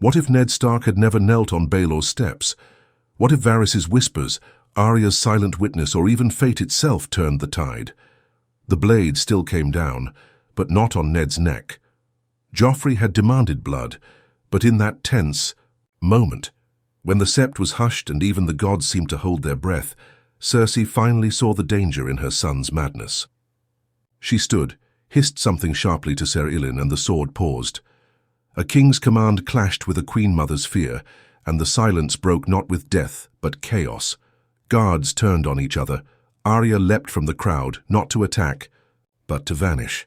What if Ned Stark had never knelt on Baelor's steps? What if Varys's whispers, Arya's silent witness, or even fate itself turned the tide? The blade still came down, but not on Ned's neck. Joffrey had demanded blood, but in that tense moment, when the sept was hushed and even the gods seemed to hold their breath, Cersei finally saw the danger in her son's madness. She stood, hissed something sharply to Ser Ilyn, and the sword paused. A king's command clashed with a queen-mother's fear, and the silence broke not with death, but chaos. Guards turned on each other. Arya leapt from the crowd, not to attack, but to vanish.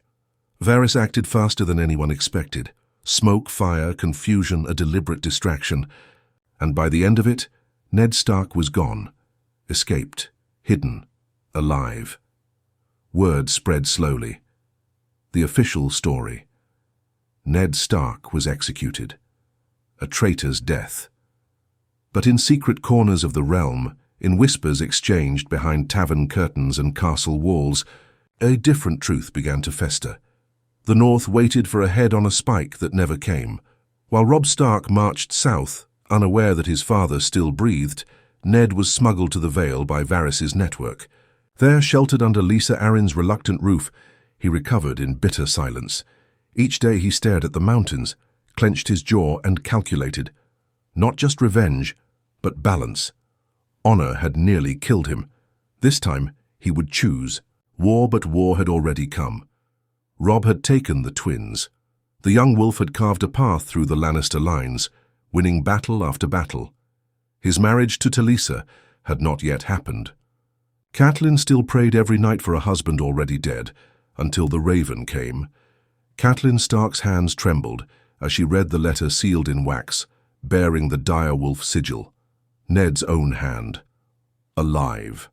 Varys acted faster than anyone expected. Smoke, fire, confusion, a deliberate distraction. And by the end of it, Ned Stark was gone. Escaped, hidden, alive. Word spread slowly. The official story. Ned Stark was executed. A traitor's death. But in secret corners of the realm, in whispers exchanged behind tavern curtains and castle walls, a different truth began to fester. The North waited for a head on a spike that never came. While Robb Stark marched south, unaware that his father still breathed, Ned was smuggled to the Vale by Varys's network. There, sheltered under Lysa Arryn's reluctant roof, he recovered in bitter silence. Each day he stared at the mountains, clenched his jaw and calculated. Not just revenge, but balance. Honor had nearly killed him. This time he would choose. War, but war had already come. Robb had taken the twins. The young wolf had carved a path through the Lannister lines, winning battle after battle. His marriage to Talisa had not yet happened. Catelyn still prayed every night for a husband already dead, until the raven came. Catelyn Stark's hands trembled as she read the letter sealed in wax, bearing the dire wolf sigil. Ned's own hand. Alive.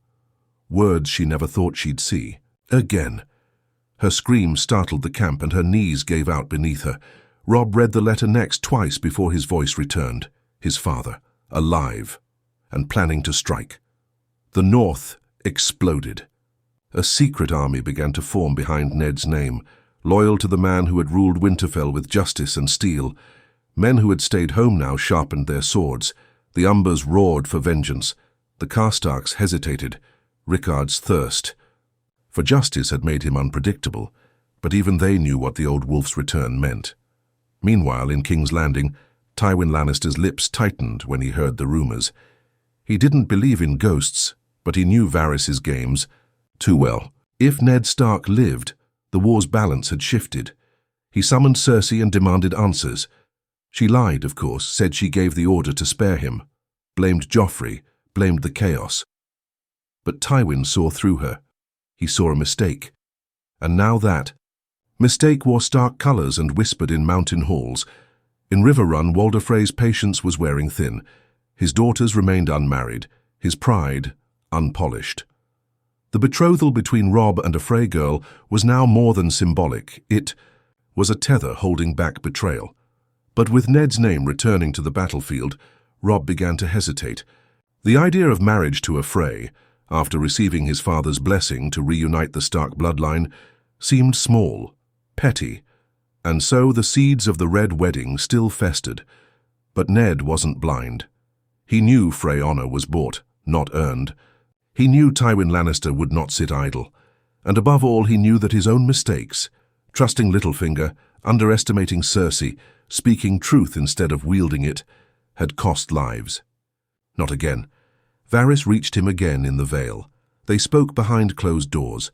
Words she never thought she'd see. Again. Her scream startled the camp and her knees gave out beneath her. Robb read the letter next twice before his voice returned. His father, alive, and planning to strike. The North exploded. A secret army began to form behind Ned's name, loyal to the man who had ruled Winterfell with justice and steel. Men who had stayed home now sharpened their swords. The Umbers roared for vengeance. The Karstarks hesitated. Rickard's thirst for justice had made him unpredictable, but even they knew what the old wolf's return meant. Meanwhile, in King's Landing, Tywin Lannister's lips tightened when he heard the rumors. He didn't believe in ghosts, but he knew Varys's games too well. If Ned Stark lived, the war's balance had shifted. He summoned Cersei and demanded answers. She lied, of course, said she gave the order to spare him, blamed Joffrey, blamed the chaos. But Tywin saw through her. He saw a mistake. And now that mistake wore stark colors and whispered in mountain halls. In Riverrun, Walder Frey's patience was wearing thin. His daughters remained unmarried, his pride unpolished. The betrothal between Robb and a Frey girl was now more than symbolic. It was a tether holding back betrayal. But with Ned's name returning to the battlefield, Robb began to hesitate. The idea of marriage to a Frey, after receiving his father's blessing to reunite the Stark bloodline, seemed small, petty, and so the seeds of the Red Wedding still festered. But Ned wasn't blind. He knew Frey honor was bought, not earned. He knew Tywin Lannister would not sit idle. And above all, he knew that his own mistakes, trusting Littlefinger, underestimating Cersei, speaking truth instead of wielding it, had cost lives. Not again. Varys reached him again in the Vale. They spoke behind closed doors.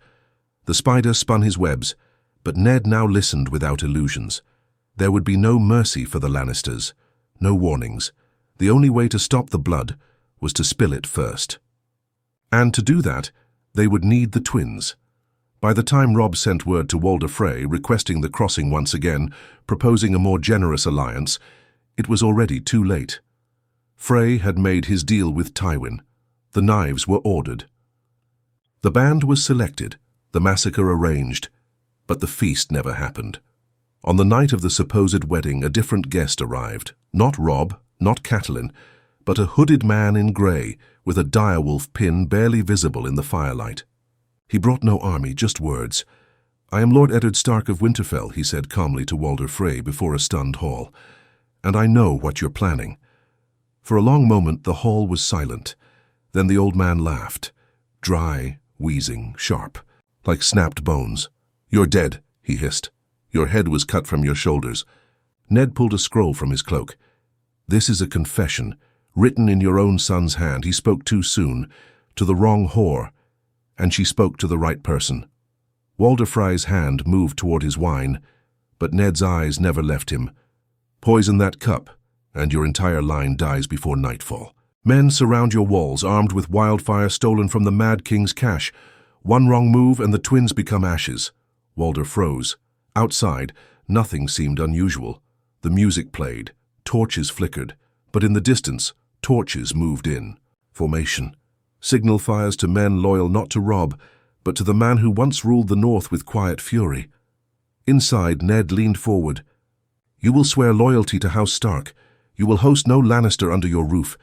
The spider spun his webs, but Ned now listened without illusions. There would be no mercy for the Lannisters, no warnings. The only way to stop the blood was to spill it first. And to do that, they would need the twins. By the time Robb sent word to Walder Frey requesting the crossing once again, proposing a more generous alliance, it was already too late. Frey had made his deal with Tywin. The knives were ordered. The band was selected, the massacre arranged, but the feast never happened. On the night of the supposed wedding, a different guest arrived. Not Robb, not Catelyn, but a hooded man in grey, with a direwolf pin barely visible in the firelight. He brought no army, just words. "I am Lord Eddard Stark of Winterfell," he said calmly to Walder Frey before a stunned hall. and I know what you're planning." For a long moment the hall was silent. Then the old man laughed, dry, wheezing, sharp, like snapped bones. "You're dead," he hissed. "Your head was cut from your shoulders." Ned pulled a scroll from his cloak. "This is a confession, written in your own son's hand. He spoke too soon, to the wrong whore, and she spoke to the right person." Walder Frey's hand moved toward his wine, but Ned's eyes never left him. "Poison that cup, and your entire line dies before nightfall. Men surround your walls, armed with wildfire stolen from the Mad King's cache. One wrong move and the twins become ashes." Walder froze. Outside, nothing seemed unusual. The music played, torches flickered, but in the distance, torches moved in. Formation. Signal fires to men loyal not to Robb, but to the man who once ruled the North with quiet fury. Inside, Ned leaned forward. "You will swear loyalty to House Stark. You will host no Lannister under your roof.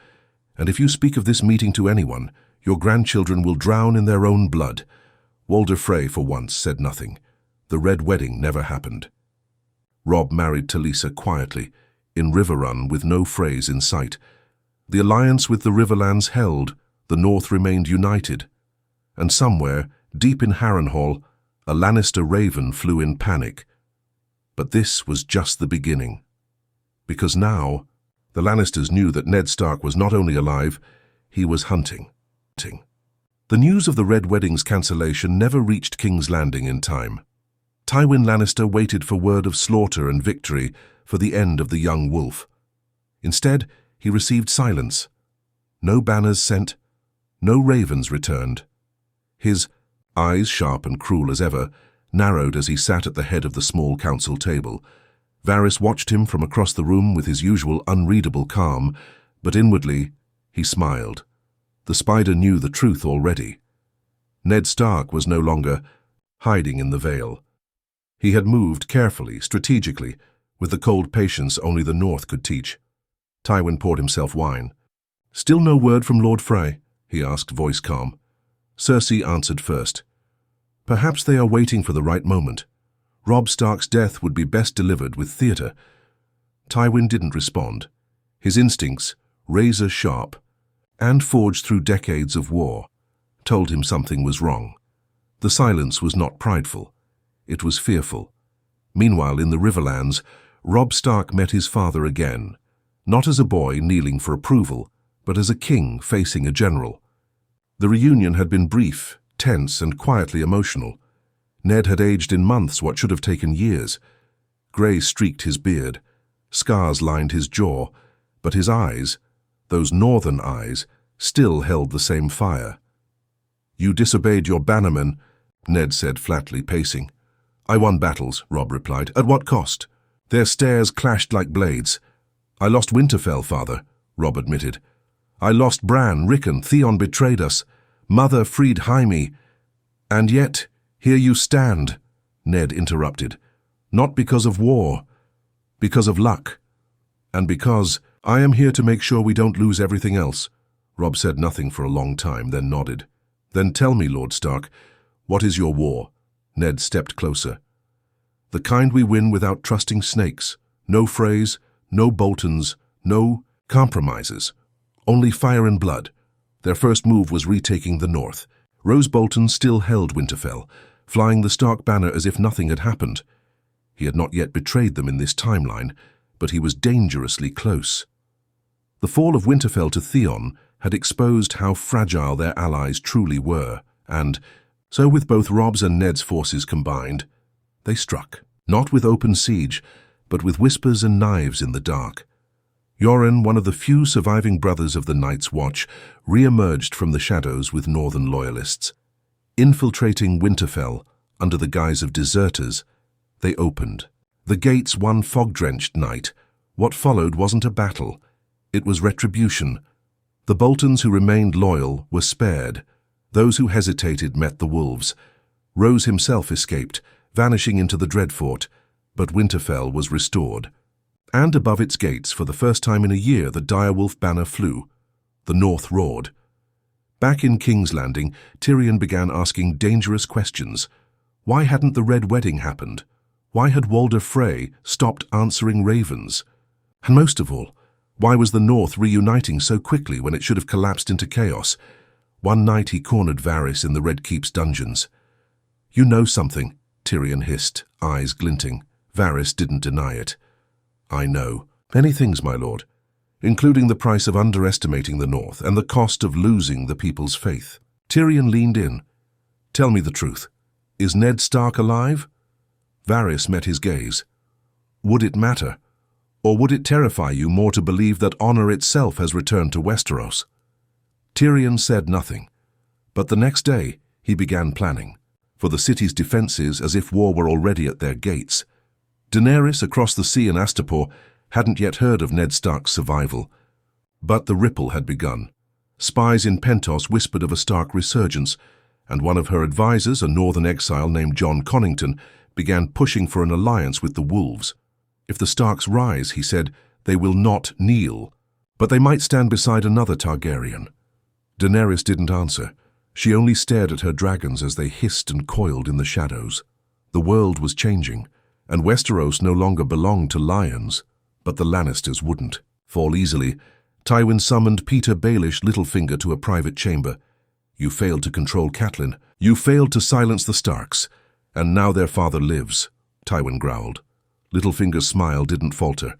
And if you speak of this meeting to anyone, your grandchildren will drown in their own blood." Walder Frey, for once, said nothing. The Red Wedding never happened. Robb married Talisa quietly, in Riverrun with no Freys in sight. The alliance with the Riverlands held, the North remained united. And somewhere, deep in Harrenhal, a Lannister raven flew in panic. But this was just the beginning. Because now, the Lannisters knew that Ned Stark was not only alive, he was hunting. The news of the Red Wedding's cancellation never reached King's Landing in time. Tywin Lannister waited for word of slaughter and victory for the end of the young wolf. Instead, he received silence. No banners sent, no ravens returned. His eyes, sharp and cruel as ever, narrowed as he sat at the head of the small council table. Varys watched him from across the room with his usual unreadable calm, but inwardly he smiled. The spider knew the truth already. Ned Stark was no longer hiding in the Vale. He had moved carefully, strategically, with the cold patience only the North could teach. Tywin poured himself wine. "Still no word from Lord Frey?" he asked, voice calm. Cersei answered first. "Perhaps they are waiting for the right moment. Robb Stark's death would be best delivered with theatre." Tywin didn't respond. His instincts, razor sharp, and forged through decades of war, told him something was wrong. The silence was not prideful. It was fearful. Meanwhile, in the Riverlands, Robb Stark met his father again, not as a boy kneeling for approval, but as a king facing a general. The reunion had been brief, tense, and quietly emotional. Ned had aged in months what should have taken years. Grey streaked his beard. Scars lined his jaw, but his eyes, those northern eyes, still held the same fire. "You disobeyed your bannermen," Ned said flatly, pacing. "I won battles," Robb replied. "At what cost?" Their stares clashed like blades. "I lost Winterfell, father," Robb admitted. "I lost Bran, Rickon, Theon betrayed us. Mother freed Jaime. And yet, here you stand," Ned interrupted. "Not because of war, because of luck. And because I am here to make sure we don't lose everything else." Robb said nothing for a long time, then nodded. "Then tell me, Lord Stark, what is your war?" Ned stepped closer. "The kind we win without trusting snakes. No Freys, no Boltons, no compromises. Only fire and blood." Their first move was retaking the North. Roose Bolton still held Winterfell, flying the Stark banner as if nothing had happened. He had not yet betrayed them in this timeline, but he was dangerously close. The fall of Winterfell to Theon had exposed how fragile their allies truly were, and so with both Robb's and Ned's forces combined, they struck, not with open siege, but with whispers and knives in the dark. Yoren, one of the few surviving brothers of the Night's Watch, re-emerged from the shadows with northern loyalists. Infiltrating Winterfell, under the guise of deserters, they opened the gates one fog-drenched night. What followed wasn't a battle. It was retribution. The Boltons who remained loyal were spared. Those who hesitated met the wolves. Roose himself escaped, vanishing into the Dreadfort, but Winterfell was restored. And above its gates, for the first time in a year, the direwolf banner flew. The North roared. Back in King's Landing, Tyrion began asking dangerous questions. Why hadn't the Red Wedding happened? Why had Walder Frey stopped answering ravens? And most of all, why was the North reuniting so quickly when it should have collapsed into chaos? One night he cornered Varys in the Red Keep's dungeons. "You know something," Tyrion hissed, eyes glinting. Varys didn't deny it. "I know. Many things, my lord, including the price of underestimating the North and the cost of losing the people's faith." Tyrion leaned in. "Tell me the truth. Is Ned Stark alive?" Varys met his gaze. "Would it matter? Or would it terrify you more to believe that honor itself has returned to Westeros?" Tyrion said nothing, but the next day he began planning for the city's defenses as if war were already at their gates. Daenerys across the sea in Astapor hadn't yet heard of Ned Stark's survival, but the ripple had begun. Spies in Pentos whispered of a Stark resurgence, and one of her advisors, a northern exile named Jon Connington, began pushing for an alliance with the Wolves. "If the Starks rise," he said, "they will not kneel, but they might stand beside another Targaryen." Daenerys didn't answer. She only stared at her dragons as they hissed and coiled in the shadows. The world was changing, and Westeros no longer belonged to lions, but the Lannisters wouldn't fall easily. Tywin summoned Peter Baelish Littlefinger to a private chamber. "You failed to control Catelyn. You failed to silence the Starks, and now their father lives," Tywin growled. Littlefinger's smile didn't falter.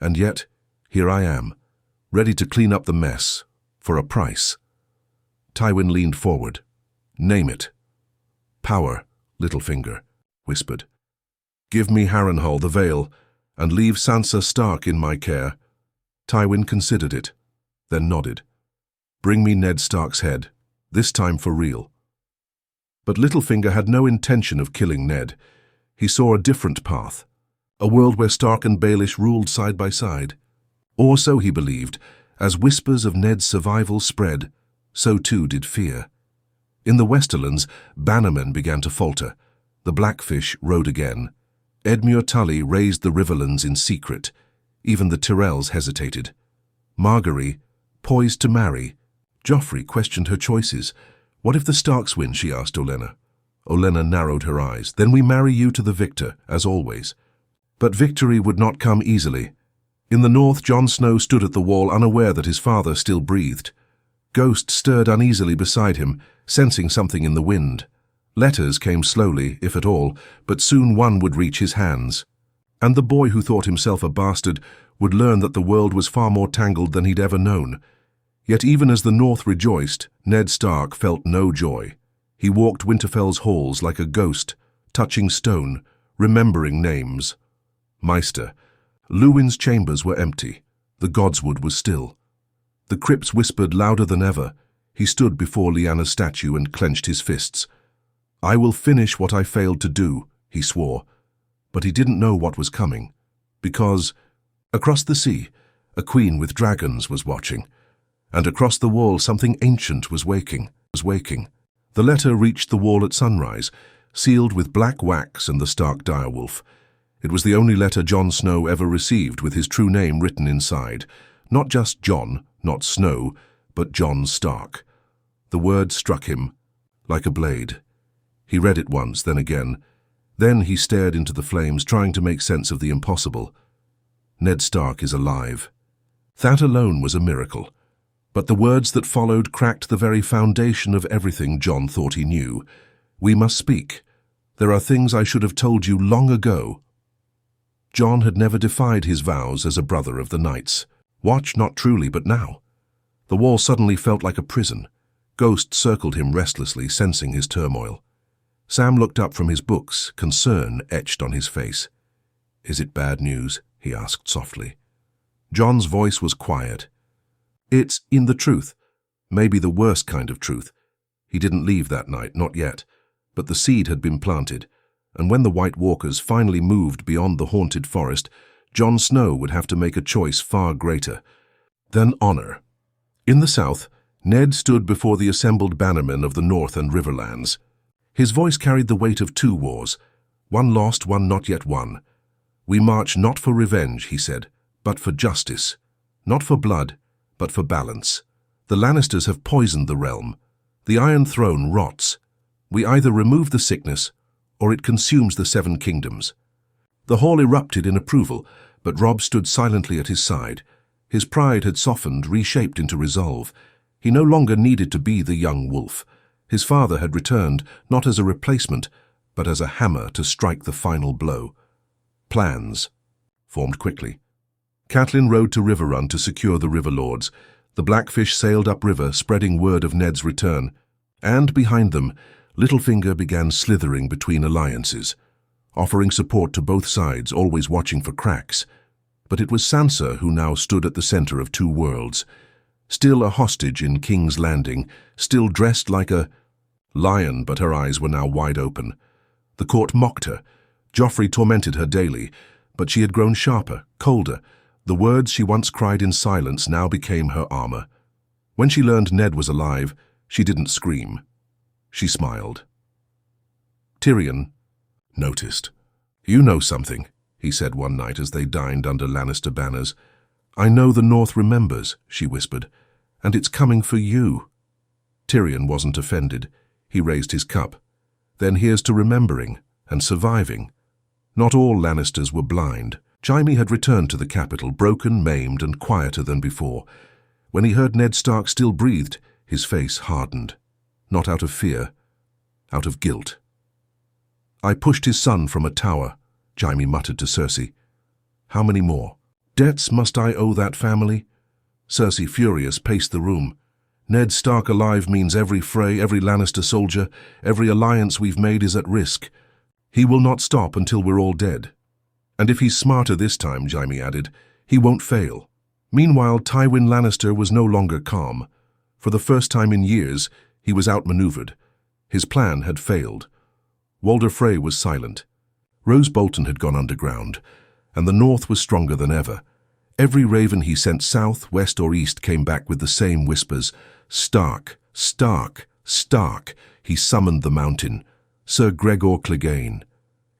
"And yet, here I am, ready to clean up the mess, for a price." Tywin leaned forward. "Name it." "Power," Littlefinger whispered. "Give me Harrenhal, the Vale, and leave Sansa Stark in my care." Tywin considered it, then nodded. "Bring me Ned Stark's head, this time for real." But Littlefinger had no intention of killing Ned. He saw a different path, a world where Stark and Baelish ruled side by side. Or so he believed. As whispers of Ned's survival spread, so too did fear. In the Westerlands, bannermen began to falter. The Blackfish rode again. Edmure Tully raised the riverlands in secret. Even the Tyrells hesitated. Margaery, poised to marry. Joffrey questioned her choices. "What if the Starks win?" she asked Olenna. Olenna narrowed her eyes. "Then we marry you to the victor, as always." But victory would not come easily. In the north, Jon Snow stood at the wall, unaware that his father still breathed. Ghost stirred uneasily beside him, sensing something in the wind. Letters came slowly, if at all, but soon one would reach his hands. And the boy who thought himself a bastard would learn that the world was far more tangled than he'd ever known. Yet even as the north rejoiced, Ned Stark felt no joy. He walked Winterfell's halls like a ghost, touching stone, remembering names. Maester. Luwin's chambers were empty. The Godswood was still. The crypts whispered louder than ever. He stood before Lyanna's statue and clenched his fists. "I will finish what I failed to do," he swore. But he didn't know what was coming. Because, across the sea, a queen with dragons was watching. And across the wall something ancient was waking. The letter reached the wall at sunrise, sealed with black wax and the Stark direwolf. It was the only letter Jon Snow ever received with his true name written inside. Not just Jon, not Snow, but Jon Stark. The word struck him like a blade. He read it once, then again. Then he stared into the flames, trying to make sense of the impossible. Ned Stark is alive. That alone was a miracle. But the words that followed cracked the very foundation of everything Jon thought he knew. "We must speak. There are things I should have told you long ago." Jon had never defied his vows as a brother of the Knights. Watch, not truly, but now. The wall suddenly felt like a prison. Ghost circled him restlessly, sensing his turmoil. Sam looked up from his books, concern etched on his face. "Is it bad news?" he asked softly. Jon's voice was quiet. "It's in the truth. Maybe the worst kind of truth." He didn't leave that night, not yet. But the seed had been planted, and when the White Walkers finally moved beyond the haunted forest, Jon Snow would have to make a choice far greater than honor. In the south, Ned stood before the assembled bannermen of the north and riverlands. His voice carried the weight of two wars, one lost, one not yet won. "We march not for revenge," he said, "but for justice. Not for blood, but for balance. The Lannisters have poisoned the realm. The Iron Throne rots. We either remove the sickness, or it consumes the Seven Kingdoms." The hall erupted in approval, But Robb stood silently at his side. His pride had softened, reshaped into resolve. He no longer needed to be the young wolf. His father had returned, not as a replacement, but as a hammer to strike the final blow. Plans formed quickly. Catelyn rode to Riverrun to secure the River Lords. The Blackfish sailed upriver, spreading word of Ned's return. And behind them, Littlefinger began slithering between alliances, offering support to both sides, always watching for cracks. But it was Sansa who now stood at the center of two worlds. Still a hostage in King's Landing, still dressed like a lion, but her eyes were now wide open. The court mocked her. Joffrey tormented her daily, but she had grown sharper, colder. The words she once cried in silence now became her armor. When she learned Ned was alive, she didn't scream. She smiled. Tyrion noticed. "You know something," he said one night as they dined under Lannister banners. "I know the North remembers," she whispered, "and it's coming for you." Tyrion wasn't offended. He raised his cup. "Then here's to remembering and surviving." Not all Lannisters were blind. Jaime had returned to the capital, broken, maimed, and quieter than before. When he heard Ned Stark still breathed, his face hardened. Not out of fear, out of guilt. "I pushed his son from a tower," Jaime muttered to Cersei. "How many more? Debts must I owe that family?" Cersei, furious, paced the room. "Ned Stark alive means every Frey, every Lannister soldier, every alliance we've made is at risk. He will not stop until we're all dead. And if he's smarter this time," Jaime added, "he won't fail." Meanwhile, Tywin Lannister was no longer calm. For the first time in years, he was outmaneuvered. His plan had failed. Walder Frey was silent. Rose Bolton had gone underground, and the North was stronger than ever. Every raven he sent south, west, or east came back with the same whispers. "Stark, Stark, Stark." He summoned the mountain. Sir Gregor Clegane.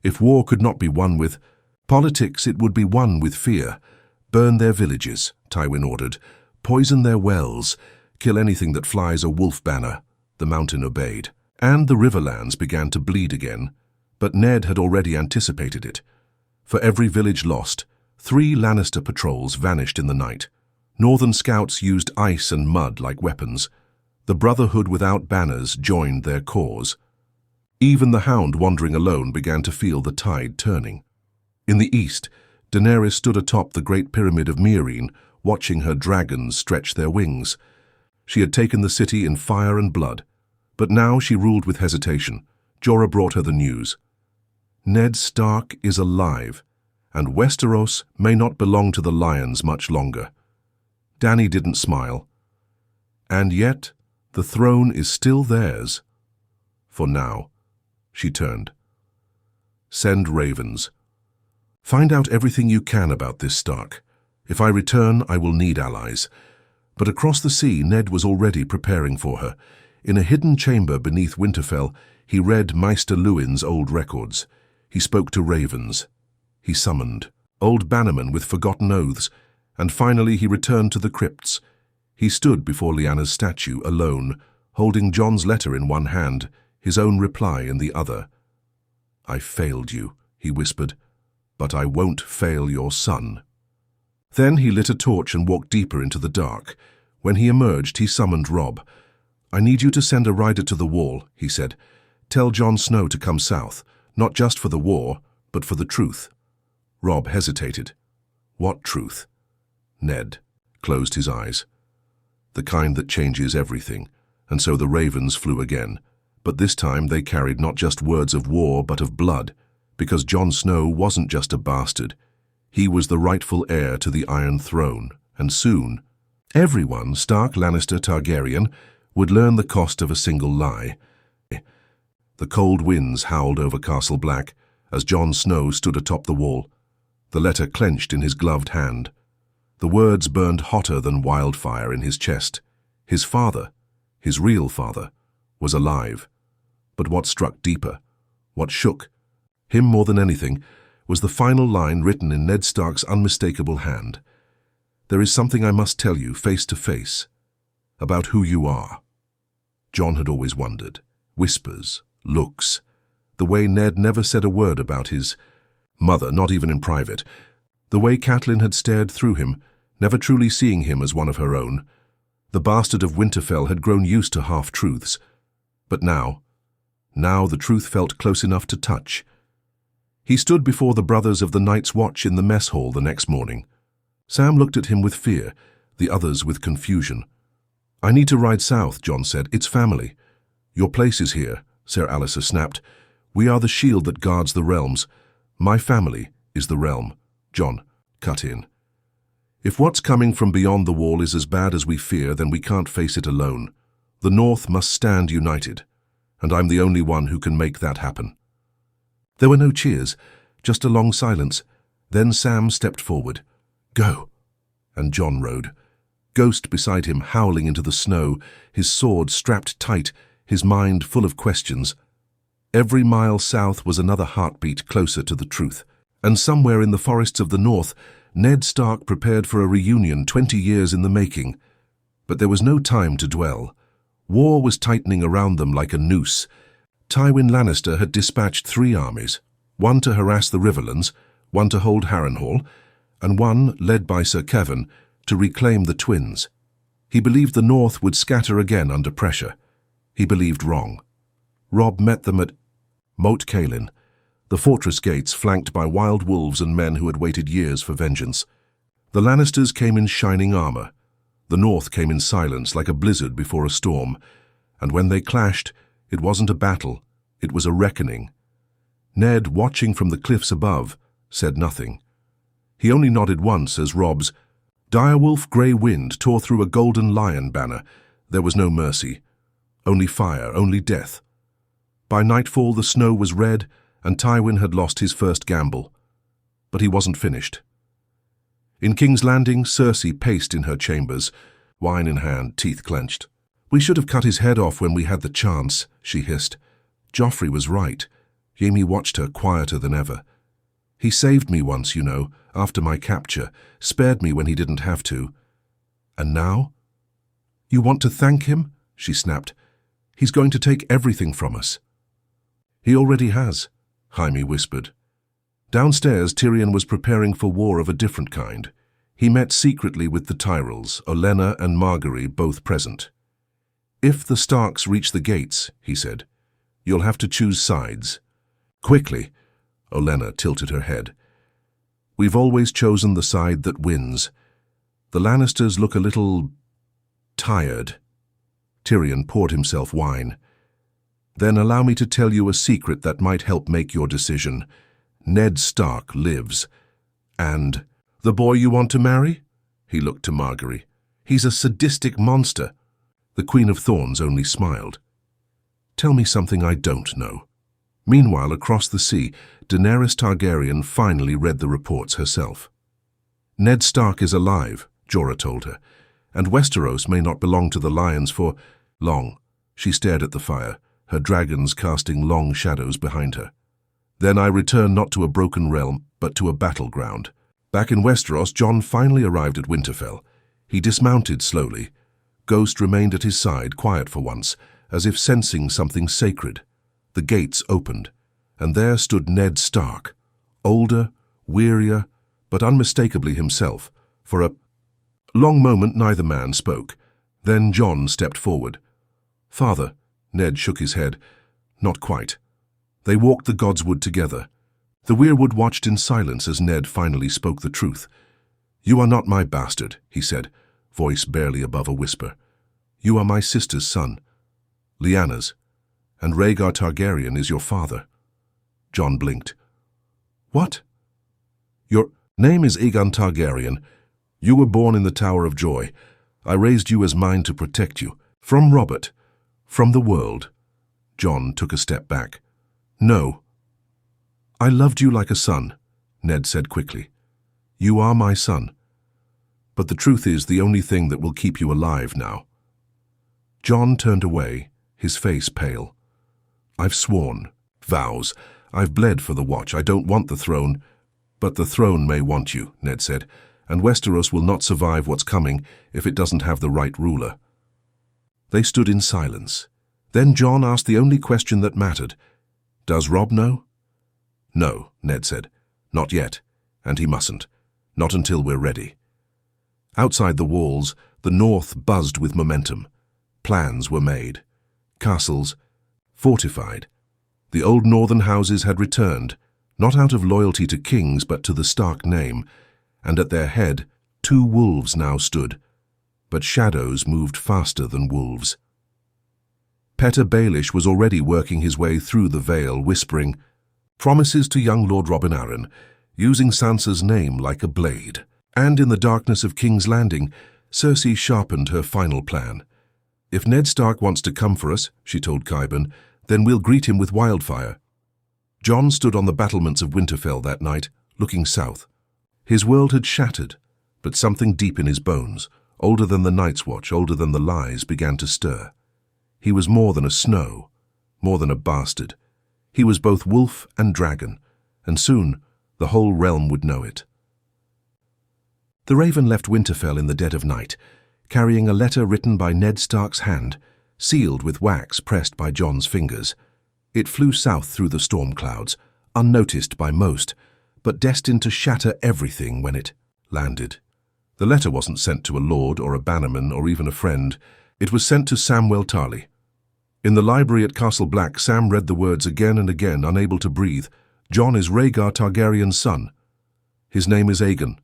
If war could not be won with politics, it would be won with fear. "Burn their villages," Tywin ordered. "Poison their wells. Kill anything that flies a wolf banner." The mountain obeyed. And the riverlands began to bleed again. But Ned had already anticipated it. For every village lost, 3 Lannister patrols vanished in the night. Northern scouts used ice and mud like weapons. The Brotherhood without banners joined their cause. Even the Hound wandering alone began to feel the tide turning. In the east, Daenerys stood atop the Great Pyramid of Meereen, watching her dragons stretch their wings. She had taken the city in fire and blood, but now she ruled with hesitation. Jorah brought her the news. Ned Stark is alive, and Westeros may not belong to the Lions much longer. Dany didn't smile. And yet, the throne is still theirs. For now. She turned. "Send ravens. Find out everything you can about this Stark. If I return, I will need allies." But across the sea, Ned was already preparing for her. In a hidden chamber beneath Winterfell, he read Maester Luwin's old records. He spoke to ravens. He summoned old bannermen with forgotten oaths, and finally he returned to the crypts. He stood before Lyanna's statue, alone, holding Jon's letter in one hand, his own reply in the other. "I failed you," he whispered, "but I won't fail your son." Then he lit a torch and walked deeper into the dark. When he emerged, he summoned Robb. "I need you to send a rider to the wall," he said. "Tell Jon Snow to come south, not just for the war, but for the truth." Robb hesitated. "What truth?" Ned closed his eyes. "The kind that changes everything." And so the ravens flew again. But this time they carried not just words of war, but of blood, because Jon Snow wasn't just a bastard. He was the rightful heir to the Iron Throne, and soon, everyone, Stark, Lannister, Targaryen, would learn the cost of a single lie. The cold winds howled over Castle Black as Jon Snow stood atop the wall, the letter clenched in his gloved hand. The words burned hotter than wildfire in his chest. His father, his real father, was alive. But what struck deeper, what shook him more than anything, was the final line written in Ned Stark's unmistakable hand. "There is something I must tell you face to face, about who you are." Jon had always wondered. Whispers, looks, the way Ned never said a word about his mother, not even in private. The way Catelyn had stared through him, never truly seeing him as one of her own. The bastard of Winterfell had grown used to half-truths. But now the truth felt close enough to touch. He stood before the brothers of the Night's Watch in the mess hall the next morning. Sam looked at him with fear, the others with confusion. "I need to ride south," Jon said. "It's family." "Your place is here," Ser Alliser snapped. "We are the shield that guards the realms. My family is the realm." Jon cut in. "If what's coming from beyond the wall is as bad as we fear, then we can't face it alone. The North must stand united, and I'm the only one who can make that happen." There were no cheers, just a long silence. Then Sam stepped forward. "Go." And Jon rode. Ghost beside him, howling into the snow, his sword strapped tight, his mind full of questions. Every mile south was another heartbeat closer to the truth. And somewhere in the forests of the north, Ned Stark prepared for a reunion 20 years in the making. But there was no time to dwell. War was tightening around them like a noose. Tywin Lannister had dispatched 3 armies, one to harass the riverlands, one to hold Harrenhal, and one, led by Sir Kevan, to reclaim the twins. He believed the North would scatter again under pressure. He believed wrong. Robb met them at Moat Cailin, the fortress gates flanked by wild wolves and men who had waited years for vengeance. The Lannisters came in shining armor. The North came in silence like a blizzard before a storm, and when they clashed, it wasn't a battle, it was a reckoning. Ned, watching from the cliffs above, said nothing. He only nodded once as Robb's direwolf grey wind tore through a golden lion banner. There was no mercy. Only fire, only death. By nightfall the snow was red, and Tywin had lost his first gamble. But he wasn't finished. In King's Landing, Cersei paced in her chambers, wine in hand, teeth clenched. "We should have cut his head off when we had the chance," she hissed. Joffrey was right. Jaime watched her, quieter than ever. "He saved me once, you know, after my capture, spared me when he didn't have to. And now? You want to thank him?" she snapped. "He's going to take everything from us." "He already has," Jaime whispered. Downstairs, Tyrion was preparing for war of a different kind. He met secretly with the Tyrells, Olenna and Margaery both present. "If the Starks reach the gates," he said, "you'll have to choose sides. Quickly." Olenna tilted her head. "We've always chosen the side that wins. The Lannisters look a little tired." Tyrion poured himself wine. "Then allow me to tell you a secret that might help make your decision. Ned Stark lives. And the boy you want to marry?" He looked to Margaery. "He's a sadistic monster." The Queen of Thorns only smiled. "Tell me something I don't know." Meanwhile, across the sea, Daenerys Targaryen finally read the reports herself. "Ned Stark is alive," Jorah told her, "and Westeros may not belong to the Lions for long." She stared at the fire, her dragons casting long shadows behind her. "Then I return not to a broken realm, but to a battleground." Back in Westeros, Jon finally arrived at Winterfell. He dismounted slowly. Ghost remained at his side, quiet for once, as if sensing something sacred. The gates opened, and there stood Ned Stark, older, wearier, but unmistakably himself. For a long moment neither man spoke. Then Jon stepped forward. "Father," Ned shook his head. "Not quite." They walked the Godswood together. The weirwood watched in silence as Ned finally spoke the truth. "You are not my bastard," he said, voice barely above a whisper. "You are my sister's son, Lyanna's, and Rhaegar Targaryen is your father." Jon blinked. "What?" "Your name is Aegon Targaryen. You were born in the Tower of Joy. I raised you as mine to protect you. From Robert. From the world." Jon took a step back. "No." "I loved you like a son," Ned said quickly. "You are my son. But the truth is the only thing that will keep you alive now." Jon turned away, his face pale. "I've sworn. Vows. I've bled for the Watch. I don't want the throne. But the throne may want you," Ned said, "and Westeros will not survive what's coming if it doesn't have the right ruler." They stood in silence. Then Jon asked the only question that mattered. "Does Robb know?" "No," Ned said. "Not yet. And he mustn't. Not until we're ready. Outside the walls, the north buzzed with momentum. Plans were made. Castles fortified. The old northern houses had returned, not out of loyalty to kings but to the Stark name, and at their head 2 wolves now stood. But shadows moved faster than wolves. Petyr Baelish was already working his way through the Vale, whispering promises to young Lord Robin Arryn, using Sansa's name like a blade. And in the darkness of King's Landing, Cersei sharpened her final plan. If Ned Stark wants to come for us, she told Qyburn, then we'll greet him with wildfire. Jon stood on the battlements of Winterfell that night, looking south. His world had shattered, but something deep in his bones, older than the Night's Watch, older than the lies, began to stir. He was more than a Snow, more than a bastard. He was both wolf and dragon, and soon the whole realm would know it. The Raven left Winterfell in the dead of night, carrying a letter written by Ned Stark's hand, sealed with wax pressed by Jon's fingers. It flew south through the storm clouds, unnoticed by most, but destined to shatter everything when it landed. The letter wasn't sent to a lord or a bannerman or even a friend. It was sent to Samwell Tarly. In the library at Castle Black, Sam read the words again and again, unable to breathe. Jon is Rhaegar Targaryen's son. His name is Aegon.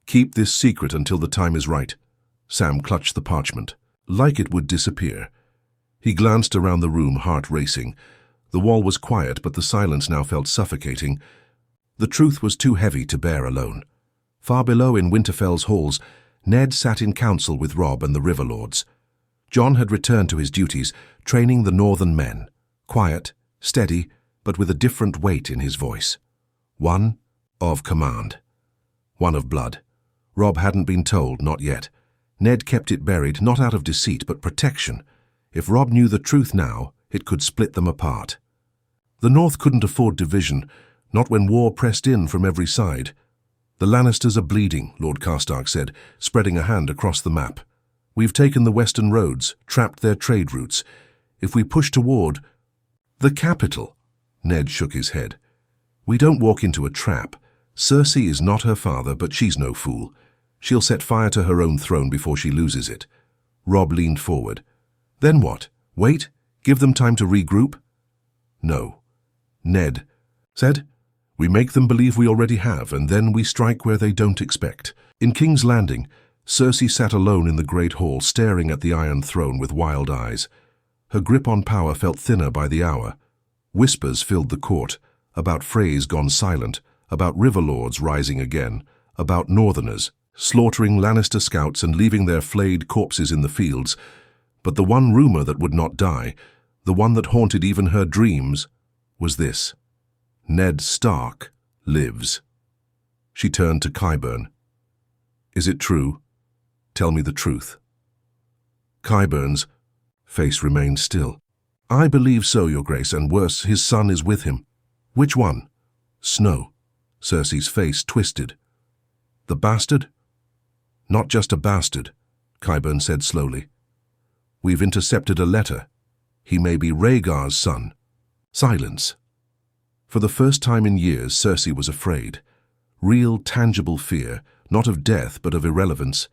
Keep this secret until the time is right. Sam clutched the parchment, like it would disappear. He glanced around the room, heart racing. The wall was quiet, but the silence now felt suffocating. The truth was too heavy to bear alone. Far below in Winterfell's halls, Ned sat in council with Robb and the Riverlords. Jon had returned to his duties, training the northern men. Quiet, steady, but with a different weight in his voice. One of command. One of blood. Robb hadn't been told, not yet. Ned kept it buried, not out of deceit, but protection. If Robb knew the truth now, it could split them apart. The North couldn't afford division, not when war pressed in from every side. The Lannisters are bleeding, Lord Karstark said, spreading a hand across the map. We've taken the western roads, trapped their trade routes. If we push toward the capital, Ned shook his head. We don't walk into a trap. Cersei is not her father, but she's no fool. She'll set fire to her own throne before she loses it. Robb leaned forward. Then what? Wait? Give them time to regroup? No. Ned said, we make them believe we already have, and then we strike where they don't expect. In King's Landing, Cersei sat alone in the great hall, staring at the Iron Throne with wild eyes. Her grip on power felt thinner by the hour. Whispers filled the court, about Freys gone silent, about Riverlords rising again, about Northerners, slaughtering Lannister scouts and leaving their flayed corpses in the fields. But the one rumor that would not die, the one that haunted even her dreams, was this. Ned Stark lives. She turned to Qyburn. Is it true? Tell me the truth. Qyburn's face remained still. I believe so, Your Grace, and worse, his son is with him. Which one? Snow. Cersei's face twisted. The bastard? Not just a bastard, Qyburn said slowly. We've intercepted a letter. He may be Rhaegar's son. Silence. For the first time in years, Cersei was afraid. Real, tangible fear, not of death but of irrelevance.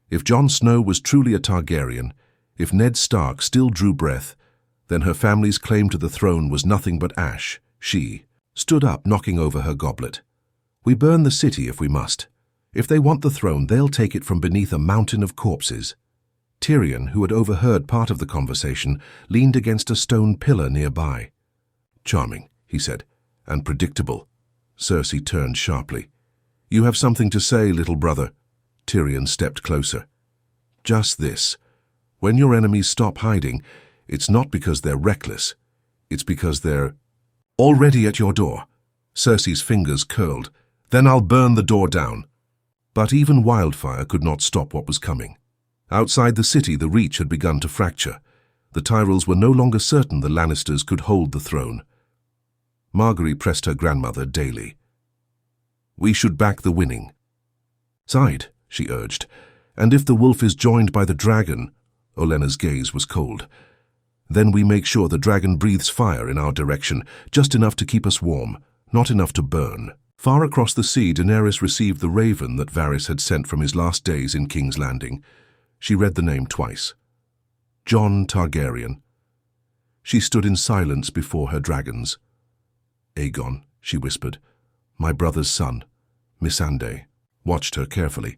If Jon Snow was truly a Targaryen, if Ned Stark still drew breath, then her family's claim to the throne was nothing but ash. She stood up, knocking over her goblet. We burn the city if we must. If they want the throne, they'll take it from beneath a mountain of corpses. Tyrion, who had overheard part of the conversation, leaned against a stone pillar nearby. Charming, he said, and predictable. Cersei turned sharply. You have something to say, little brother. Tyrion stepped closer. Just this. When your enemies stop hiding, it's not because they're reckless. It's because they're already at your door. Cersei's fingers curled. Then I'll burn the door down. But even wildfire could not stop what was coming. Outside the city, the Reach had begun to fracture. The Tyrells were no longer certain the Lannisters could hold the throne. Margaery pressed her grandmother daily. We should back the winning side, she urged. And if the wolf is joined by the dragon, Olenna's gaze was cold, then we make sure the dragon breathes fire in our direction, just enough to keep us warm, not enough to burn. Far across the sea, Daenerys received the raven that Varys had sent from his last days in King's Landing. She read the name twice. Jon Targaryen. She stood in silence before her dragons. Aegon, she whispered, my brother's son, Missandei, watched her carefully.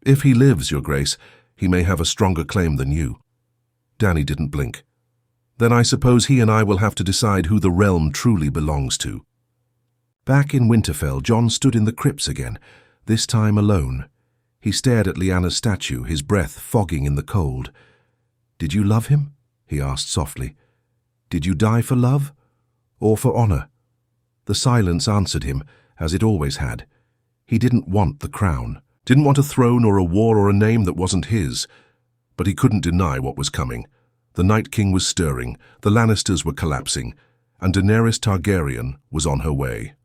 If he lives, Your Grace, he may have a stronger claim than you. Dany didn't blink. Then I suppose he and I will have to decide who the realm truly belongs to. Back in Winterfell, Jon stood in the crypts again, this time alone. He stared at Lyanna's statue, his breath fogging in the cold. Did you love him? He asked softly. Did you die for love? Or for honor? The silence answered him, as it always had. He didn't want the crown, didn't want a throne or a war or a name that wasn't his. But he couldn't deny what was coming. The Night King was stirring, the Lannisters were collapsing, and Daenerys Targaryen was on her way.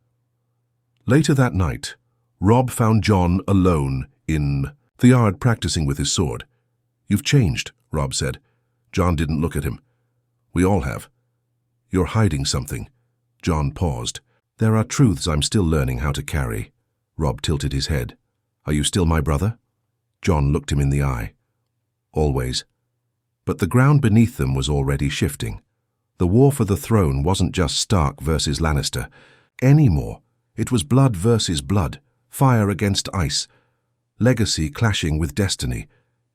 Later that night, Robb found Jon alone in the yard practicing with his sword. You've changed, Robb said. Jon didn't look at him. We all have. You're hiding something. Jon paused. There are truths I'm still learning how to carry. Robb tilted his head. Are you still my brother? Jon looked him in the eye. Always. But the ground beneath them was already shifting. The war for the throne wasn't just Stark versus Lannister. Anymore, it was blood versus blood, fire against ice, legacy clashing with destiny.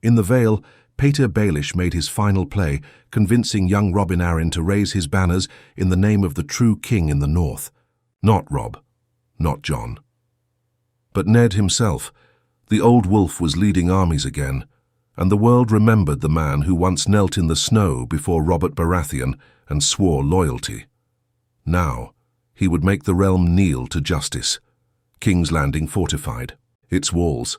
In the Vale, Pater Baelish made his final play, convincing young Robin Arryn to raise his banners in the name of the true king in the north. Not Robb, not Jon. But Ned himself, the old wolf, was leading armies again, and the world remembered the man who once knelt in the snow before Robert Baratheon and swore loyalty. Now, he would make the realm kneel to justice. King's Landing fortified. Its walls,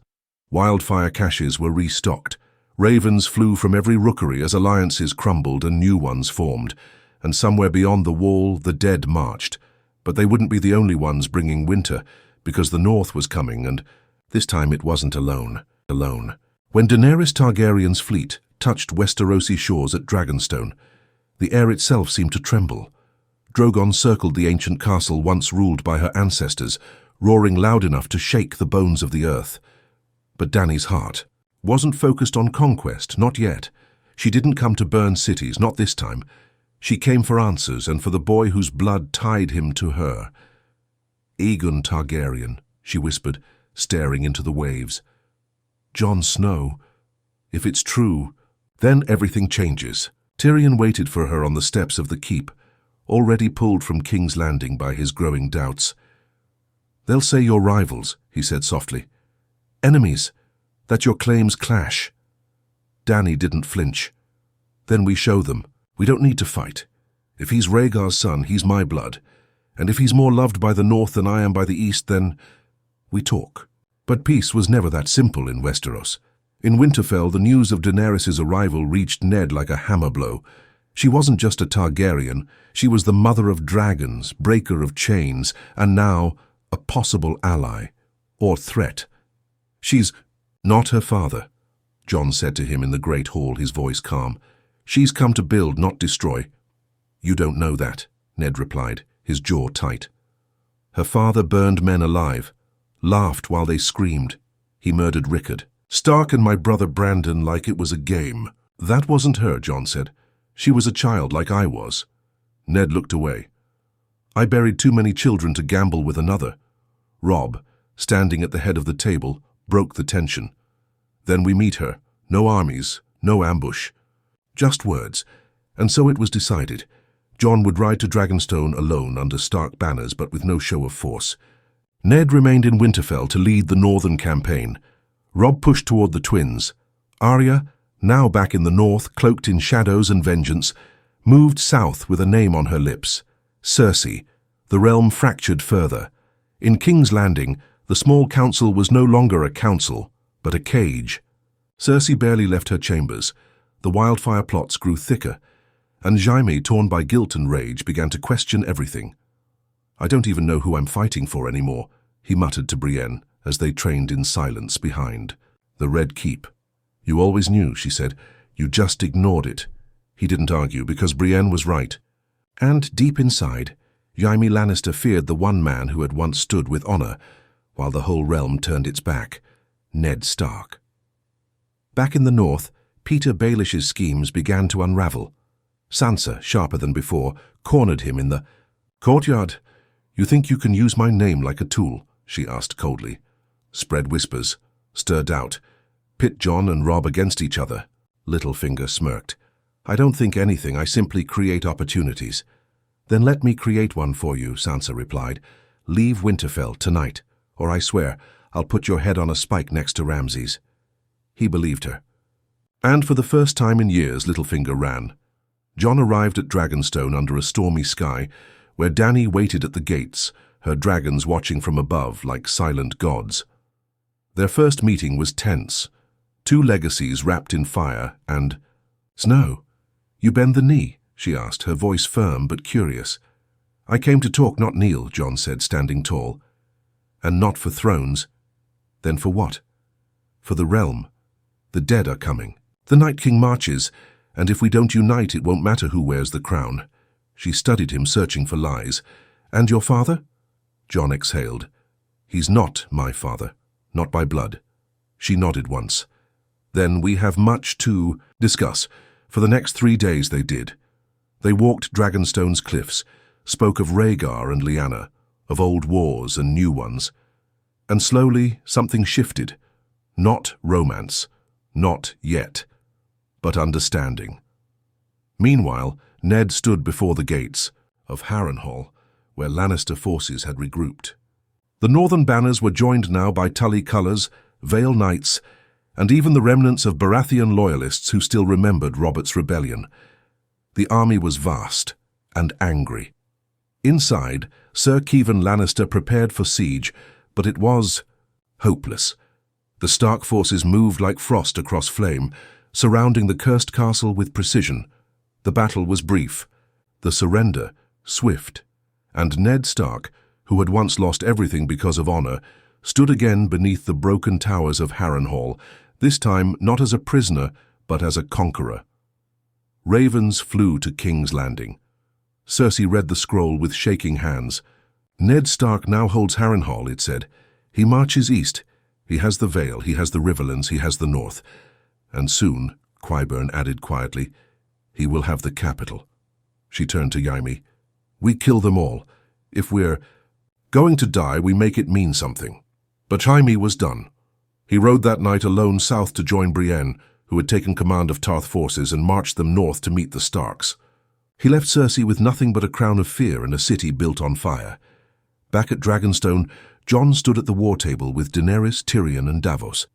wildfire caches, were restocked. Ravens flew from every rookery as alliances crumbled and new ones formed, and somewhere beyond the wall the dead marched. But they wouldn't be the only ones bringing winter, because the north was coming, and this time it wasn't alone. When Daenerys Targaryen's fleet touched Westerosi shores at Dragonstone, the air itself seemed to tremble. Drogon circled the ancient castle once ruled by her ancestors, roaring loud enough to shake the bones of the earth. But Dany's heart wasn't focused on conquest, not yet. She didn't come to burn cities, not this time. She came for answers and for the boy whose blood tied him to her. Aegon Targaryen, she whispered, staring into the waves. Jon Snow. If it's true, then everything changes. Tyrion waited for her on the steps of the keep, already pulled from King's Landing by his growing doubts. They'll say you're rivals, he said softly. Enemies, that your claims clash. Dany didn't flinch. Then we show them. We don't need to fight. If he's Rhaegar's son, he's my blood. And if he's more loved by the north than I am by the east, then we talk. But peace was never that simple in Westeros. In Winterfell, the news of Daenerys' arrival reached Ned like a hammer blow. She wasn't just a Targaryen, she was the mother of dragons, breaker of chains, and now a possible ally, or threat. She's not her father, Jon said to him in the great hall, his voice calm. She's come to build, not destroy. You don't know that, Ned replied, his jaw tight. Her father burned men alive, laughed while they screamed. He murdered Rickard. Stark and my brother Brandon like it was a game. That wasn't her, Jon said. She was a child like I was. Ned looked away. I buried too many children to gamble with another. Robb, standing at the head of the table, broke the tension. Then we meet her. No armies, no ambush. Just words. And so it was decided. Jon would ride to Dragonstone alone under Stark banners, but with no show of force. Ned remained in Winterfell to lead the northern campaign. Robb pushed toward the twins. Arya, now back in the north, cloaked in shadows and vengeance, moved south with a name on her lips. Cersei. The realm fractured further. In King's Landing, the small council was no longer a council, but a cage. Cersei barely left her chambers. The wildfire plots grew thicker, and Jaime, torn by guilt and rage, began to question everything. I don't even know who I'm fighting for anymore, he muttered to Brienne as they trained in silence behind the Red Keep. You always knew, she said. You just ignored it. He didn't argue because Brienne was right. And deep inside, Jaime Lannister feared the one man who had once stood with honor, while the whole realm turned its back, Ned Stark. Back in the north, Peter Baelish's schemes began to unravel. Sansa, sharper than before, cornered him in the courtyard. "You think you can use my name like a tool?" she asked coldly. Spread whispers, stir doubt, pit Jon and Robb against each other. Littlefinger smirked. "I don't think anything, I simply create opportunities." "Then let me create one for you," Sansa replied. "Leave Winterfell tonight, or I swear I'll put your head on a spike next to Ramsay's." He believed her. And for the first time in years, Littlefinger ran. Jon arrived at Dragonstone under a stormy sky, where Dany waited at the gates, her dragons watching from above like silent gods. Their first meeting was tense. 2 legacies wrapped in fire and... "Snow, you bend the knee?" she asked, her voice firm but curious. "I came to talk, not kneel," Jon said, standing tall. "And not for thrones. Then for what?" "For the realm. The dead are coming. The Night King marches, and if we don't unite, it won't matter who wears the crown." She studied him, searching for lies. "And your father?" Jon exhaled. "He's not my father. Not by blood." She nodded once. "Then we have much to discuss." For the next 3 days they did. They walked Dragonstone's cliffs, spoke of Rhaegar and Lyanna, of old wars and new ones. And slowly something shifted. Not romance. Not yet. But understanding. Meanwhile, Ned stood before the gates of Harrenhal, where Lannister forces had regrouped. The northern banners were joined now by Tully colours, Vale Knights, and even the remnants of Baratheon loyalists who still remembered Robert's rebellion. The army was vast and angry. Inside, Sir Kevan Lannister prepared for siege, but it was hopeless. The Stark forces moved like frost across flame, surrounding the cursed castle with precision. The battle was brief, the surrender swift, and Ned Stark, who had once lost everything because of honor, stood again beneath the broken towers of Harrenhal, this time not as a prisoner, but as a conqueror. Ravens flew to King's Landing. Cersei read the scroll with shaking hands. "Ned Stark now holds Harrenhal," it said. "He marches east. He has the Vale, he has the Riverlands, he has the North. And soon," Qyburn added quietly, "he will have the capital." She turned to Jaime. "We kill them all. If we're going to die, we make it mean something." But Jaime was done. He rode that night alone south to join Brienne, who had taken command of Tarth forces and marched them north to meet the Starks. He left Cersei with nothing but a crown of fear and a city built on fire. Back at Dragonstone, Jon stood at the war table with Daenerys, Tyrion, and Davos.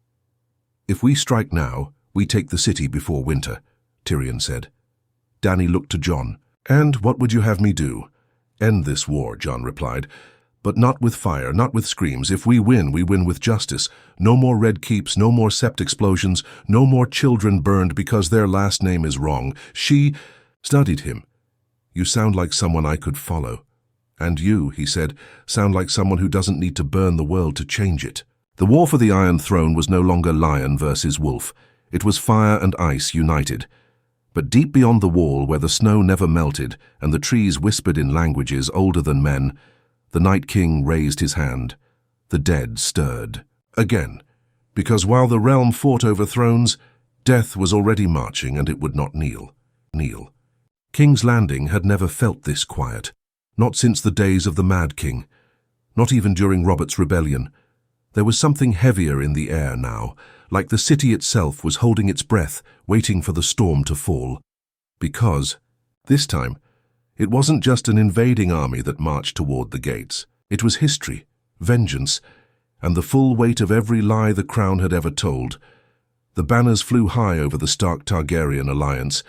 "If we strike now, we take the city before winter," Tyrion said. Dany looked to Jon. "And what would you have me do?" "End this war," Jon replied. "But not with fire, not with screams. If we win with justice. No more Red Keeps, no more sept explosions, no more children burned because their last name is wrong." She studied him. "You sound like someone I could follow." "And you," he said, "sound like someone who doesn't need to burn the world to change it." The war for the Iron Throne was no longer lion versus wolf. It was fire and ice united. But deep beyond the wall, where the snow never melted and the trees whispered in languages older than men, the Night King raised his hand. The dead stirred. Again. Because while the realm fought over thrones, death was already marching and it would not kneel. King's Landing had never felt this quiet. Not since the days of the Mad King. Not even during Robert's rebellion. There was something heavier in the air now, like the city itself was holding its breath, waiting for the storm to fall. Because, this time, it wasn't just an invading army that marched toward the gates. It was history, vengeance, and the full weight of every lie the crown had ever told. The banners flew high over the Stark-Targaryen alliance.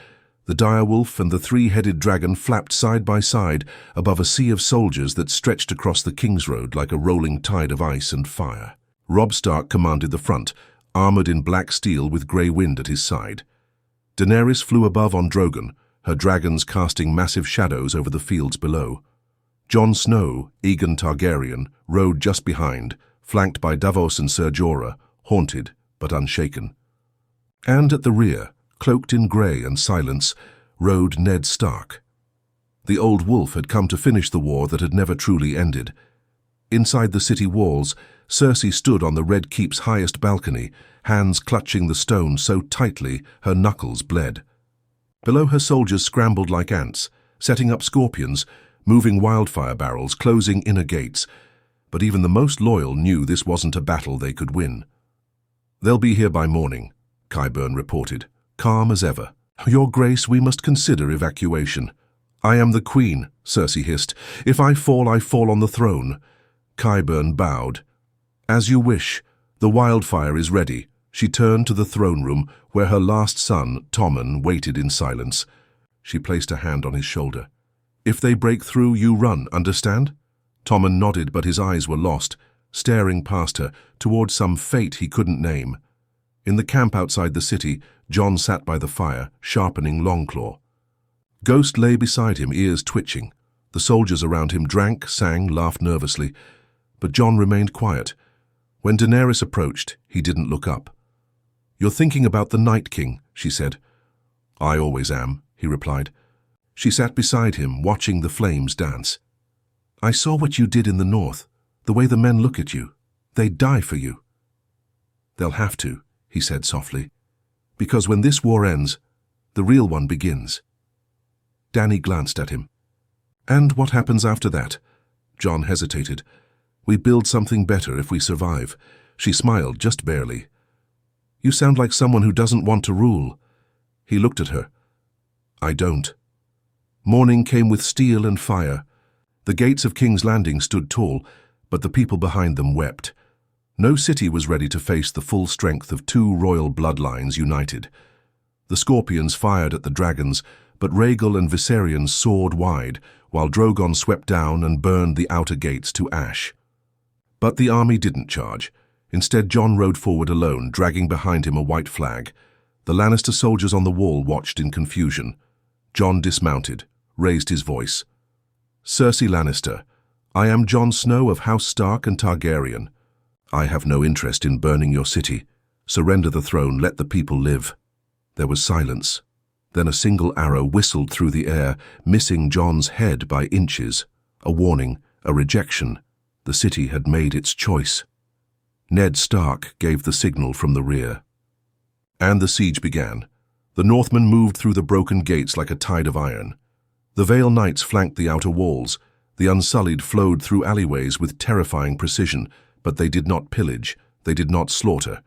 The direwolf and the 3-headed dragon flapped side by side above a sea of soldiers that stretched across the King's Road like a rolling tide of ice and fire. Robb Stark commanded the front, armored in black steel with grey wind at his side. Daenerys flew above on Drogon, her dragons casting massive shadows over the fields below. Jon Snow, Aegon Targaryen, rode just behind, flanked by Davos and Ser Jorah, haunted but unshaken. And at the rear, cloaked in grey and silence, rode Ned Stark. The old wolf had come to finish the war that had never truly ended. Inside the city walls, Cersei stood on the Red Keep's highest balcony, hands clutching the stone so tightly her knuckles bled. Below her soldiers scrambled like ants, setting up scorpions, moving wildfire barrels, closing inner gates. But even the most loyal knew this wasn't a battle they could win. "They'll be here by morning," Qyburn reported, calm as ever. "Your Grace, we must consider evacuation." "I am the Queen," Cersei hissed. "If I fall on the throne." Qyburn bowed. "As you wish. The wildfire is ready." She turned to the throne room, where her last son, Tommen, waited in silence. She placed a hand on his shoulder. "If they break through, you run, understand?" Tommen nodded, but his eyes were lost, staring past her, toward some fate he couldn't name. In the camp outside the city, Jon sat by the fire, sharpening Longclaw. Ghost lay beside him, ears twitching. The soldiers around him drank, sang, laughed nervously. But Jon remained quiet. When Daenerys approached, he didn't look up. "You're thinking about the Night King," she said. "I always am," he replied. She sat beside him, watching the flames dance. "I saw what you did in the north, the way the men look at you. They'd die for you." "They'll have to," he said softly, "because when this war ends, the real one begins." Dany glanced at him. "And what happens after that?" Jon hesitated. "We build something better if we survive." She smiled, just barely. "You sound like someone who doesn't want to rule." He looked at her. "I don't." Morning came with steel and fire. The gates of King's Landing stood tall, but the people behind them wept. No city was ready to face the full strength of two royal bloodlines united. The Scorpions fired at the dragons, but Rhaegal and Viserion soared wide, while Drogon swept down and burned the outer gates to ash. But the army didn't charge. Instead, Jon rode forward alone, dragging behind him a white flag. The Lannister soldiers on the wall watched in confusion. Jon dismounted, raised his voice. "Cersei Lannister, I am Jon Snow of House Stark and Targaryen. I have no interest in burning your city. Surrender the throne, let the people live." There was silence. Then a single arrow whistled through the air, missing Jon's head by inches. A warning, a rejection. The city had made its choice. Ned Stark gave the signal from the rear. And the siege began. The Northmen moved through the broken gates like a tide of iron. The Vale Knights flanked the outer walls. The Unsullied flowed through alleyways with terrifying precision, but they did not pillage, they did not slaughter.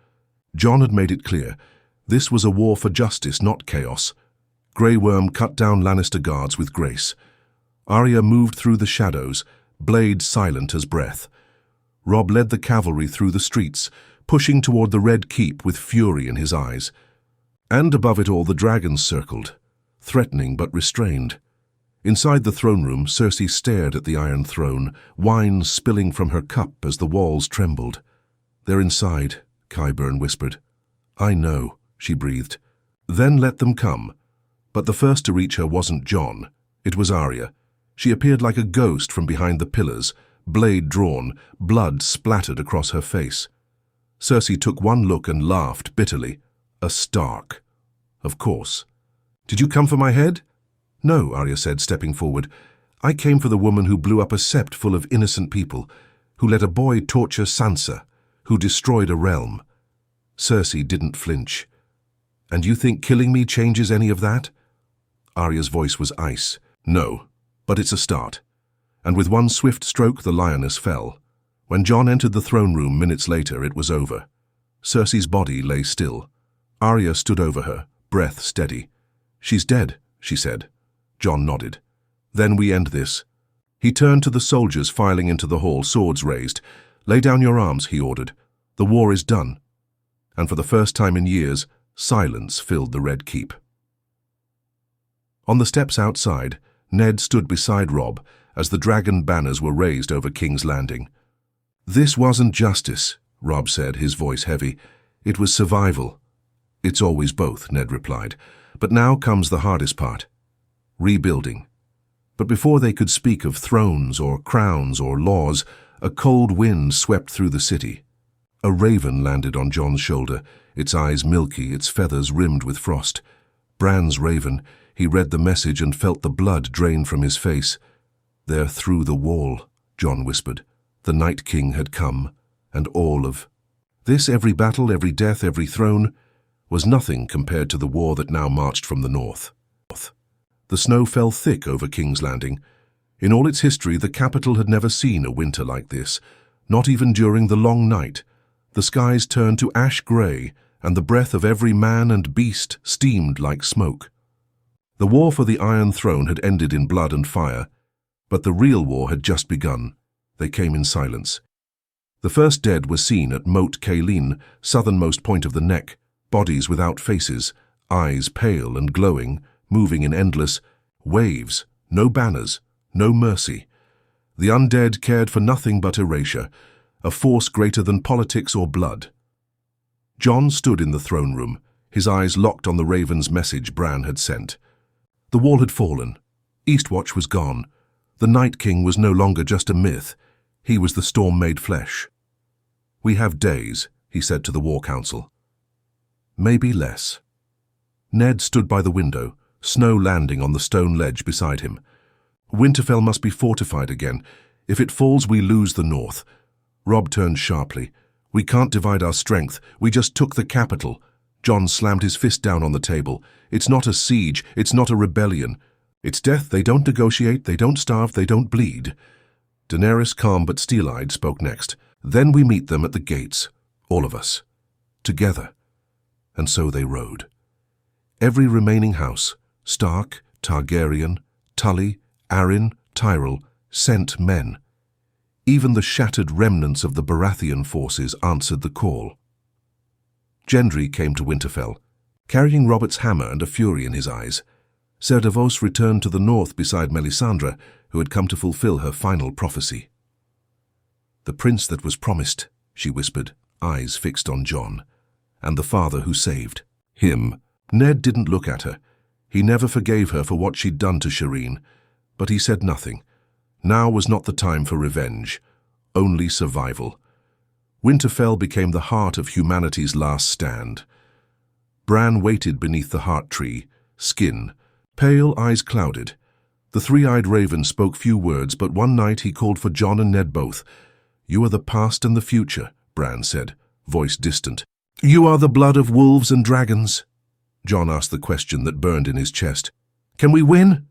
Jon had made it clear. This was a war for justice, not chaos. Grey Worm cut down Lannister guards with grace. Arya moved through the shadows, blade silent as breath. Robb led the cavalry through the streets, pushing toward the Red Keep with fury in his eyes. And above it all, the dragons circled, threatening but restrained. Inside the throne room, Cersei stared at the Iron Throne, wine spilling from her cup as the walls trembled. "They're inside," Qyburn whispered. "I know," she breathed. "Then let them come." But the first to reach her wasn't Jon. It was Arya. She appeared like a ghost from behind the pillars, blade drawn, blood splattered across her face. Cersei took one look and laughed bitterly. A Stark. Of course. "Did you come for my head?" "No," Arya said, stepping forward. "I came for the woman who blew up a sept full of innocent people, who let a boy torture Sansa, who destroyed a realm." Cersei didn't flinch. "And you think killing me changes any of that?" Arya's voice was ice. "No, but it's a start." And with one swift stroke, the lioness fell. When Jon entered the throne room minutes later, it was over. Cersei's body lay still. Arya stood over her, breath steady. "She's dead," she said. Jon nodded. "Then we end this." He turned to the soldiers filing into the hall, swords raised. "Lay down your arms," he ordered. "The war is done." And for the first time in years, silence filled the Red Keep. On the steps outside, Ned stood beside Robb as the dragon banners were raised over King's Landing. "This wasn't justice," Robb said, his voice heavy. "It was survival." "It's always both," Ned replied. "But now comes the hardest part. Rebuilding." But before they could speak of thrones or crowns or laws, a cold wind swept through the city. A raven landed on Jon's shoulder, its eyes milky, its feathers rimmed with frost. Bran's raven, He read the message and felt the blood drain from his face. "They're through the wall," Jon whispered. The Night King had come, and all of this, every battle, every death, every throne, was nothing compared to the war that now marched from the north. The snow fell thick over King's Landing. In all its history, the capital had never seen a winter like this, not even during the long night. The skies turned to ash grey, and the breath of every man and beast steamed like smoke. The war for the Iron Throne had ended in blood and fire, but the real war had just begun. They came in silence. The first dead were seen at Moat Cailin, southernmost point of the neck, bodies without faces, eyes pale and glowing, moving in endless waves, no banners, no mercy. The undead cared for nothing but erasure, a force greater than politics or blood. Jon stood in the throne room, his eyes locked on the raven's message Bran had sent. The wall had fallen. Eastwatch was gone. The Night King was no longer just a myth. He was the storm made flesh. "We have days," he said to the War Council. "Maybe less." Ned stood by the window, snow landing on the stone ledge beside him. "Winterfell must be fortified again. If it falls, we lose the north." Robb turned sharply. "We can't divide our strength. We just took the capital." Jon slammed his fist down on the table. "It's not a siege. It's not a rebellion. It's death. They don't negotiate. They don't starve. They don't bleed." Daenerys, calm but steel-eyed, spoke next. "Then we meet them at the gates, all of us, together." And so they rode. Every remaining house, Stark, Targaryen, Tully, Arryn, Tyrell, sent men. Even the shattered remnants of the Baratheon forces answered the call. Gendry came to Winterfell, carrying Robert's hammer and a fury in his eyes. Ser Davos returned to the north beside Melisandre, who had come to fulfill her final prophecy. "The prince that was promised," she whispered, eyes fixed on Jon, "and the father who saved him." Ned didn't look at her. He never forgave her for what she'd done to Shireen, but he said nothing. Now was not the time for revenge, only survival. Winterfell became the heart of humanity's last stand. Bran waited beneath the heart tree, skin, pale, eyes clouded. The three-eyed raven spoke few words, but one night he called for Jon and Ned both. "You are the past and the future," Bran said, voice distant. "You are the blood of wolves and dragons." Jon asked the question that burned in his chest. "Can we win?"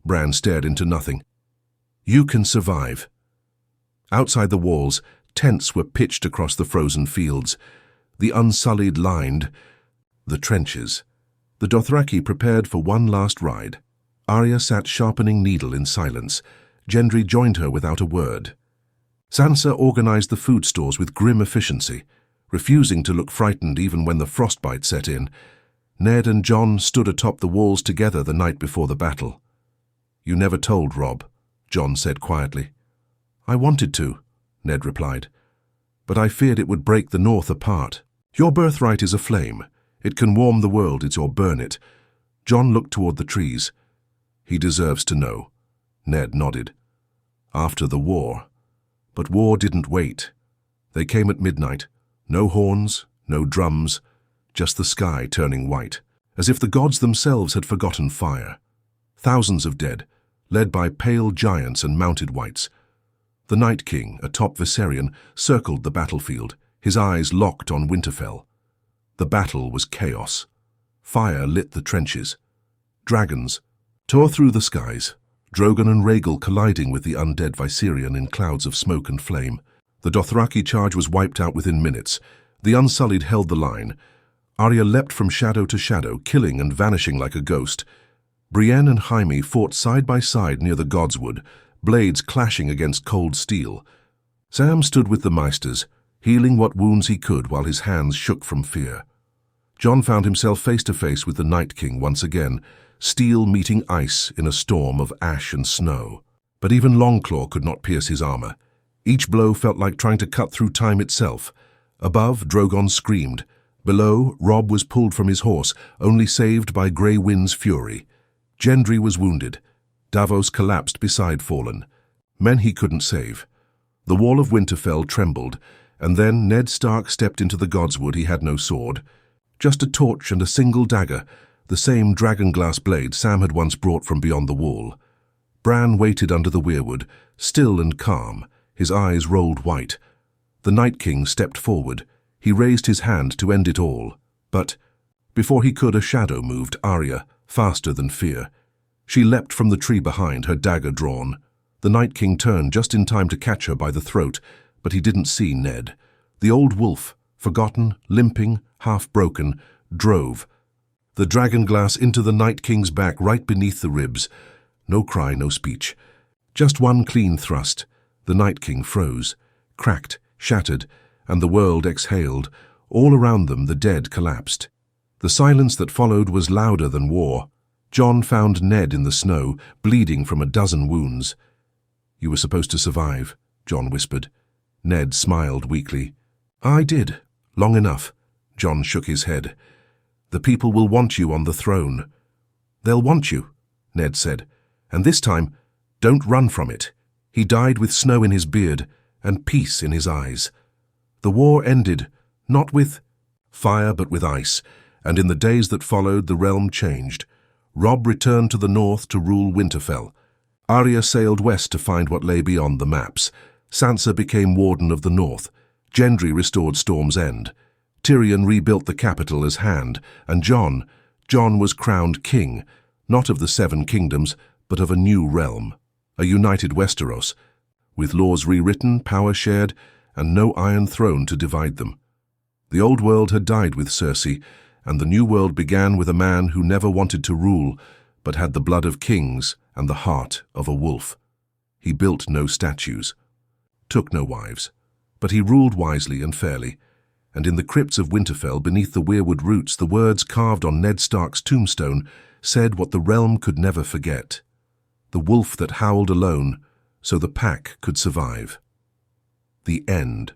Bran stared into nothing. "You can survive." Outside the walls, tents were pitched across the frozen fields. The unsullied lined the trenches. The Dothraki prepared for one last ride. Arya sat sharpening needle in silence. Gendry joined her without a word. Sansa organized the food stores with grim efficiency, refusing to look frightened even when the frostbite set in. Ned and Jon stood atop the walls together the night before the battle. "You never told Robb," Jon said quietly. "I wanted to," Ned replied, "but I feared it would break the North apart. Your birthright is a flame. It can warm the world, it's or burn it." Jon looked toward the trees. "He deserves to know." Ned nodded. "After the war." But war didn't wait. They came at midnight. No horns, no drums, just the sky turning white, as if the gods themselves had forgotten fire. Thousands of dead, led by pale giants and mounted wights. The Night King, atop Viserion, circled the battlefield, his eyes locked on Winterfell. The battle was chaos. Fire lit the trenches. Dragons tore through the skies, Drogon and Rhaegal colliding with the undead Viserion in clouds of smoke and flame. The Dothraki charge was wiped out within minutes. The Unsullied held the line. Arya leapt from shadow to shadow, killing and vanishing like a ghost. Brienne and Jaime fought side by side near the Godswood, blades clashing against cold steel. Sam stood with the Maesters, healing what wounds he could while his hands shook from fear. Jon found himself face to face with the Night King once again, steel meeting ice in a storm of ash and snow. But even Longclaw could not pierce his armor. Each blow felt like trying to cut through time itself. Above, Drogon screamed. Below, Robb was pulled from his horse, only saved by Grey Wind's fury. Gendry was wounded. Davos collapsed beside Fallen. Men he couldn't save. The wall of Winterfell trembled, and then Ned Stark stepped into the Godswood. He had no sword, just a torch and a single dagger. the same dragonglass blade Sam had once brought from beyond the wall. Bran waited under the weirwood, still and calm, his eyes rolled white. The Night King stepped forward. He raised his hand to end it all. But before he could, a shadow moved Arya, faster than fear. She leapt from the tree behind, her dagger drawn. The Night King turned just in time to catch her by the throat, but he didn't see Ned. The old wolf, forgotten, limping, half-broken, drove. The dragonglass into the Night King's back right beneath the ribs. No cry, no speech. Just one clean thrust. The Night King froze, cracked, shattered, and the world exhaled. All around them the dead collapsed. The silence that followed was louder than war. Jon found Ned in the snow, bleeding from a dozen wounds. "You were supposed to survive," Jon whispered. Ned smiled weakly. "I did. Long enough." Jon shook his head. "The people will want you on the throne." "They'll want you," Ned said. "And this time, don't run from it." He died with snow in his beard and peace in his eyes. The war ended, not with fire but with ice, and in the days that followed the realm changed. Robb returned to the north to rule Winterfell. Arya sailed west to find what lay beyond the maps. Sansa became Warden of the North. Gendry restored Storm's End. Tyrion rebuilt the capital as Hand, and Jon was crowned king, not of the Seven Kingdoms, but of a new realm, a united Westeros, with laws rewritten, power shared, and no Iron Throne to divide them. The old world had died with Cersei, and the new world began with a man who never wanted to rule, but had the blood of kings and the heart of a wolf. He built no statues, took no wives, but he ruled wisely and fairly, and in the crypts of Winterfell, beneath the weirwood roots, the words carved on Ned Stark's tombstone said what the realm could never forget. The wolf that howled alone, so the pack could survive. The end.